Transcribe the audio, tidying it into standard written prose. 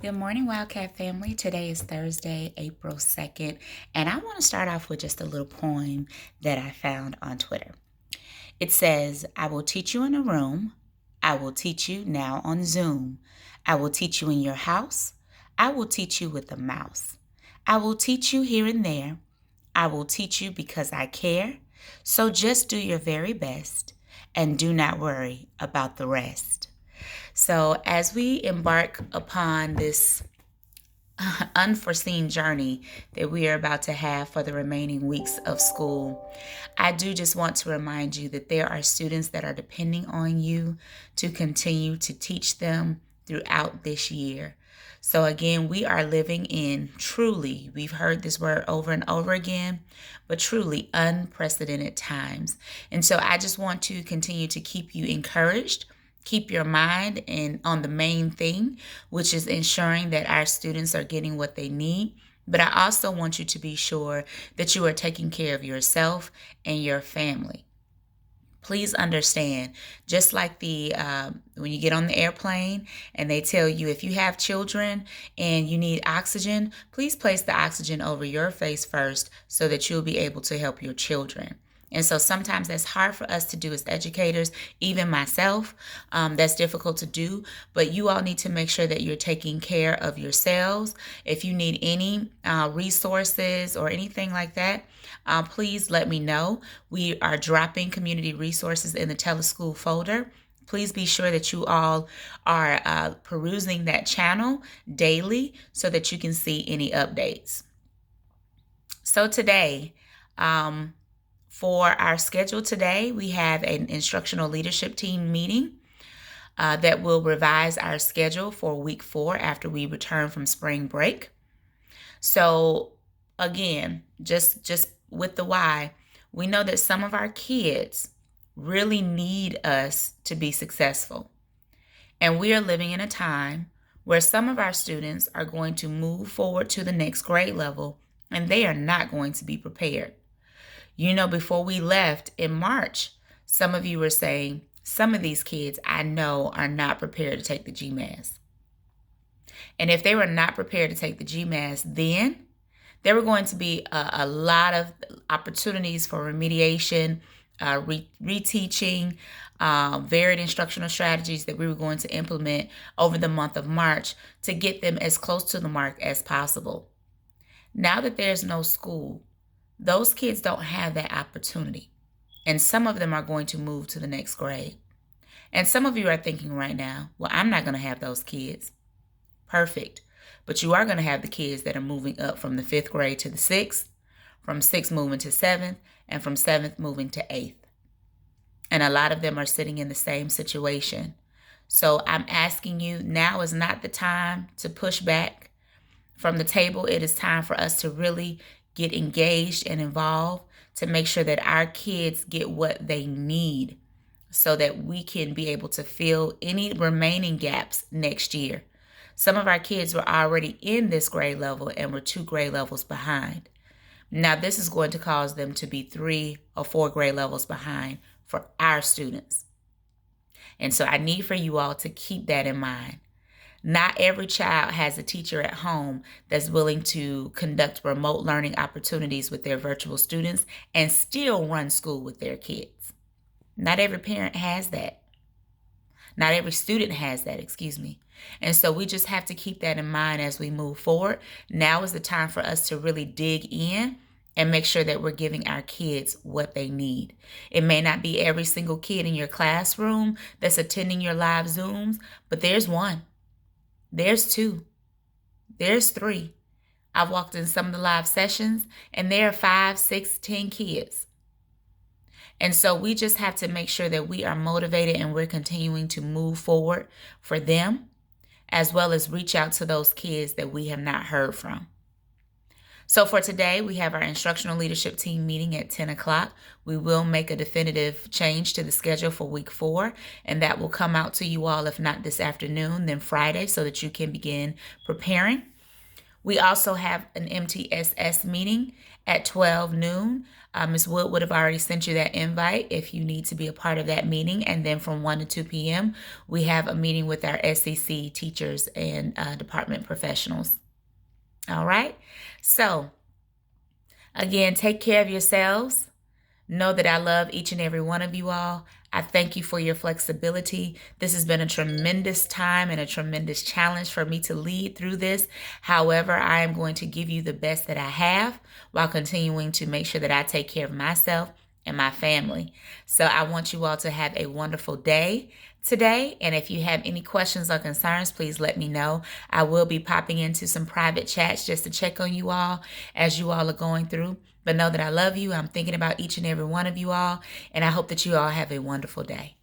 Good morning, Wildcat family. Today is Thursday, April 2nd, and I want to start off with just a little poem that I found on Twitter. It says, I will teach you in a room. I will teach you now on Zoom. I will teach you in your house. I will teach you with a mouse. I will teach you here and there. I will teach you because I care. So just do your very best and do not worry about the rest. So, as we embark upon this unforeseen journey that we are about to have for the remaining weeks of school, I do just want to remind you that there are students that are depending on you to continue to teach them throughout this year. So, again, we are living in truly, we've heard this word over and over again, but truly unprecedented times. And so, I just want to continue to keep you encouraged. Keep your mind on the main thing, which is ensuring that our students are getting what they need. But I also want you to be sure that you are taking care of yourself and your family. Please understand, just like the when you get on the airplane and they tell you if you have children and you need oxygen, please place the oxygen over your face first so that you'll be able to help your children. And so sometimes that's hard for us to do as educators, even myself. That's difficult to do, but you all need to make sure that you're taking care of yourselves. If you need any resources or anything like that, please let me know. We are dropping community resources in the Teleschool folder. Please be sure that you all are perusing that channel daily so that you can see any updates. So today, for our schedule today, we have an instructional leadership team meeting that will revise our schedule for week 4 after we return from spring break. So again, just with the why, we know that some of our kids really need us to be successful. And we are living in a time where some of our students are going to move forward to the next grade level and they are not going to be prepared. You know, before we left in March, some of you were saying, some of these kids I know are not prepared to take the GMAS. And if they were not prepared to take the GMAS then, there were going to be a lot of opportunities for remediation, reteaching, varied instructional strategies that we were going to implement over the month of March to get them as close to the mark as possible. Now that there's no school, those kids don't have that opportunity. And some of them are going to move to the next grade. And some of you are thinking right now, well, I'm not going to have those kids. Perfect. But you are going to have the kids that are moving up from the 5th grade to the 6th, from 6th moving to 7th, and from 7th moving to 8th. And a lot of them are sitting in the same situation. So I'm asking you, now is not the time to push back from the table. It is time for us to really get engaged and involved to make sure that our kids get what they need so that we can be able to fill any remaining gaps next year. Some of our kids were already in this grade level and were 2 grade levels behind. Now, this is going to cause them to be 3 or 4 grade levels behind for our students. And so I need for you all to keep that in mind. Not every child has a teacher at home that's willing to conduct remote learning opportunities with their virtual students and still run school with their kids. Not every parent has that. Not every student has that, excuse me. And so we just have to keep that in mind as we move forward. Now is the time for us to really dig in and make sure that we're giving our kids what they need. It may not be every single kid in your classroom that's attending your live Zooms, but there's one. There's 2. There's 3. I've walked in some of the live sessions and there are 5, 6, 10 kids. And so we just have to make sure that we are motivated and we're continuing to move forward for them, as well as reach out to those kids that we have not heard from. So for today, we have our instructional leadership team meeting at 10 o'clock. We will make a definitive change to the schedule for week 4, and that will come out to you all, if not this afternoon, then Friday, so that you can begin preparing. We also have an MTSS meeting at 12 noon. Ms. Wood would have already sent you that invite if you need to be a part of that meeting. And then from 1 to 2 p.m., we have a meeting with our SEC teachers and department professionals. All right. So, again, take care of yourselves. Know that I love each and every one of you all. I thank you for your flexibility. This has been a tremendous time and a tremendous challenge for me to lead through this. However, I am going to give you the best that I have while continuing to make sure that I take care of myself and my family. So I want you all to have a wonderful day today. And if you have any questions or concerns, please let me know. I will be popping into some private chats just to check on you all as you all are going through. But know that I love you. I'm thinking about each and every one of you all. And I hope that you all have a wonderful day.